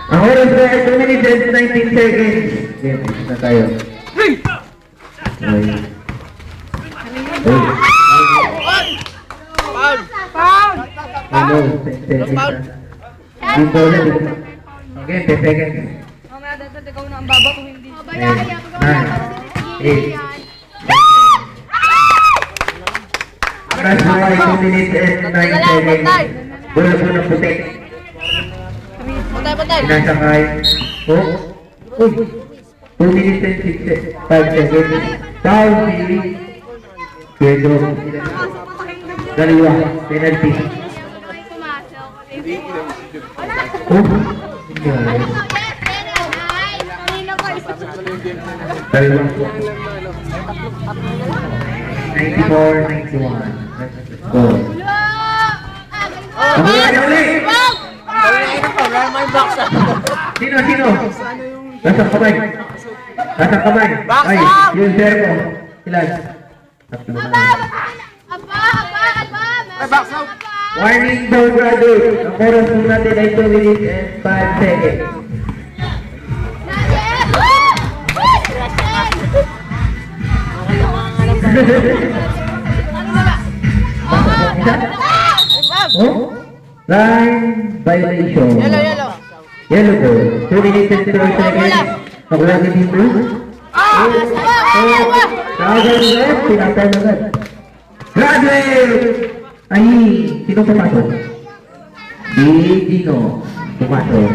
Ang oras na ay 2 minutes and 19 seconds. Game, na tayo. Okay. Foul! Hello, 10 seconds. Dito ulit. Okay, 10 seconds. Mamaya dapat ikaw na ang baba kung hindi. 9, 8. Crash Boy, 2 minutes and 9 seconds. Bola po ng puti. Patay! Sinasakay. Oh. Uy. 2 minutes and 5 seconds. Foul, Billy. Pedro. Daliwa. Penalty. Oh. Daliwa. 94-91. Let's go. Sino? Lasang kamay. Ay, yung servo. Ilan? Tatlo na. Warning daw, graduate. Ang oras po natin ay 2 minutes and 5 seconds. Oh? Line violation. Yellow ball. 2 minutes and 12 seconds. Nakuha din dito. Kagad, pinapalagan. Graduate! Ay, sino pumasok? Si Gino. Pumasok.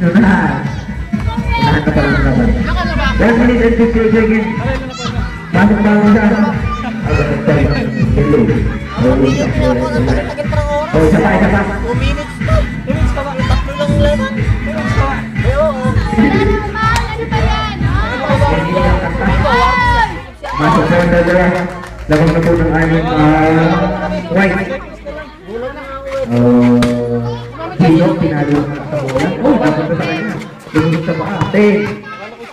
Unahan ka pa lang naman. 1 minute and 15 seconds. Pasok pa ako siya. Yellow. Oh, isa pa. 2 minutes pa. Tatlo lang laman. Masuk sa dalawa. Labang na po ng aming white. Gino, pinalo na sa bola. Oh, dapat na sa kanya. Lumunod sa paa. 10,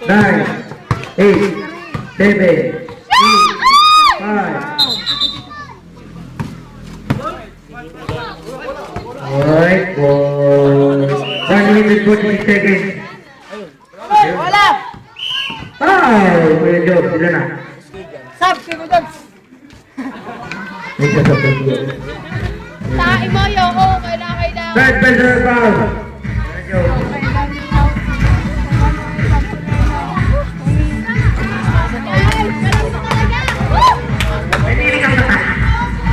9, 8, 7, 6, 5. Alright, 1 minute 46 seconds. Wala! Kuya Job, sila na. Sab, sino dyan? May kasabot ko. Tae mo yung kailangan. Third personal foul. Kuya Job. May tiling ang mata.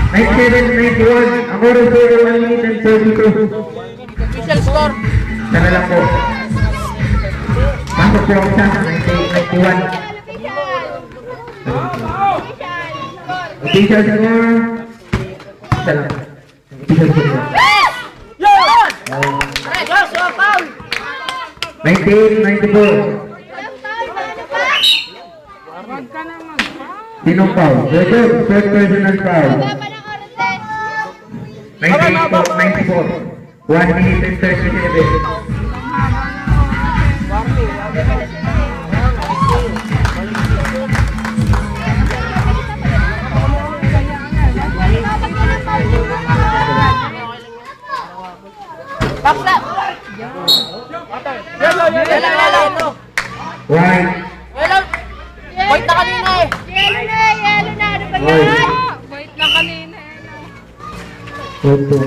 97-91. Ang oras po ay 1 minute and 32. Official score. Sana lang po. Pasok po ako sa 98-91. Official score. Isa lang. Official score. 98-94. Sinong foul? Third personal foul. 98-94. 1 minute and 37. White. Wait na kanina eh. Yelo na. Ano ba yan? Wait na kanina. Photo.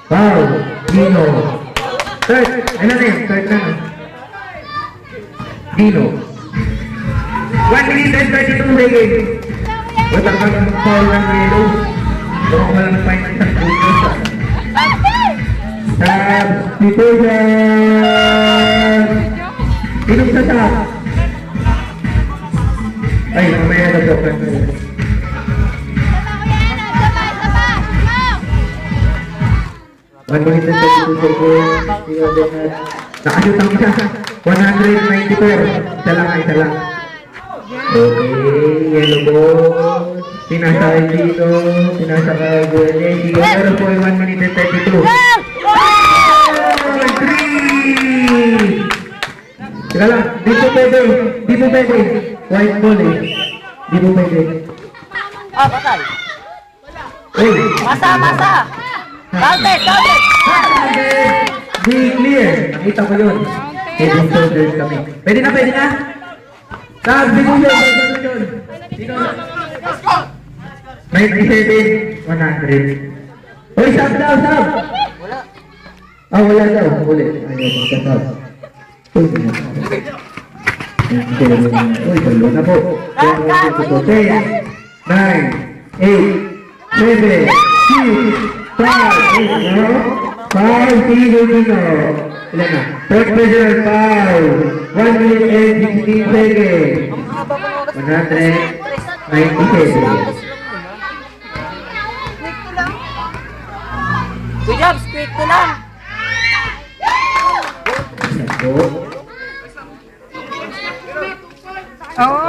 Foul. Dino. Third. Ano na yun? Third na. Dino. 1 minute and 32 seconds. Wala ka ng foul ng yellow. Huwag ka lang find ng isang puto. Substitution! Sinong sasab? Ay, mamaya na po. One minute and 32 seconds. Nakashoot ang isa. 194. Isa lang. Okay, yellow ball. Sinasakay dito. Sinasakay Guele. Pero po ay 1 minute and 32. Teka lang, di po pwede. White ball eh. Di po pwede. Patay. Uy! Masa! Target! be clear. Nakita ko yun. Head and shoulders kami. Pwede na, pwede na. Stop, decision. Sino? 97, 100. Uy, stop. Wala. Ah, wala daw. Ulit. Ayaw, magkasab. Uy, uy, talo na po. 10, 9, 8, 7, 6, 5, 5, tigil dito. Ilan na? Third measure, 5, 1 minute and 16 seconds. 197. Good job, quick ko lang.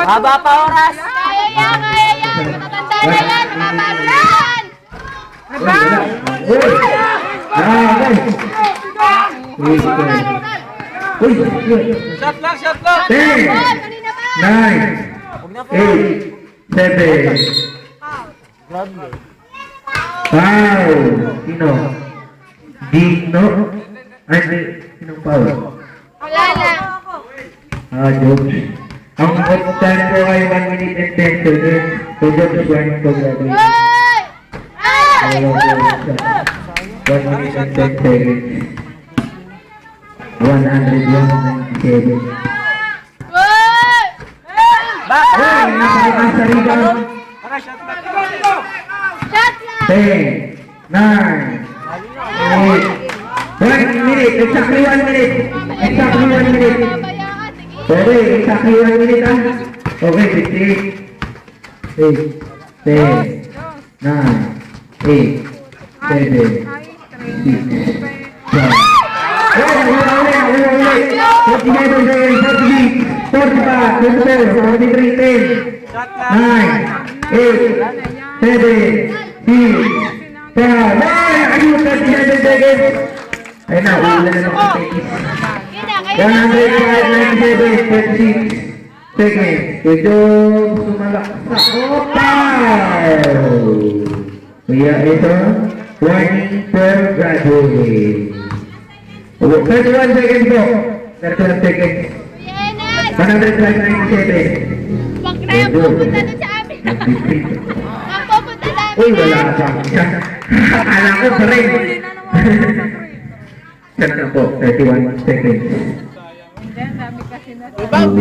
Haba pa oras. Kaya yan. Matatanda na yan. Mamalan. Shot lang. 10, Kanina pa. 9, 8, 7, Grabe. Foul! Sino? Dino? Ay, sinong foul? Wala na. Jokes. Ang time po ay 1 minute and 10 seconds. So, Jokes, congratulations. Hoy! Ay! 1 minute and 10 seconds. 197. Hoy! Back. Hey, napakakas sa rebound. Shot lang. 10, 9, 8, 1 minute, exactly 1 minute. Exactly 1 minute. Pabayaan. Sige. Okay, exactly 1 minute ah. Okay, 58, 10, 9, 8, 7, 6, 5. Ulit. 47 seconds, 48, 45, 47, 43, 10, 9, 8, 7, 6, 5. Ayun, 37 seconds. Ayun na, ulan na ng kapatid. Yun na, kayo na. 105, 96 seconds. Ito, sumalak sa opal. Kaya ito, warning for graduate. 31 seconds po. 31 seconds. Yenes! 197. Wag na yung pupunta doon sa amin. Ang pupunta namin. Uy, wala ka pa. Akala ko pa rin. Sana na po, 31 seconds. Bang!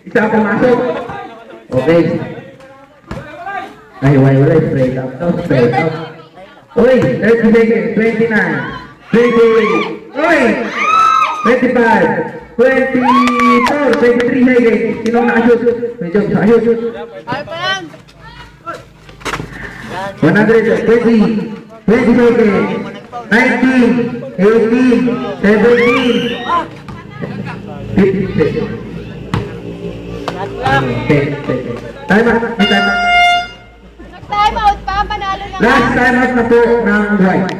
Isa ako masok. Okay. Ay, wala. Straight up. No, straight up. Uy, 30 seconds. 29. 28. Uy! 25. 24. 23 seconds. Sinong nakashoot? Medyo nakashoot. Ay pa yan. 120. 20 seconds. 19. 18. 17. 15 seconds. Shot lang. 10 seconds. Time out. May time out. Nag-time out pa. Panalo na. Last time out na po ng white.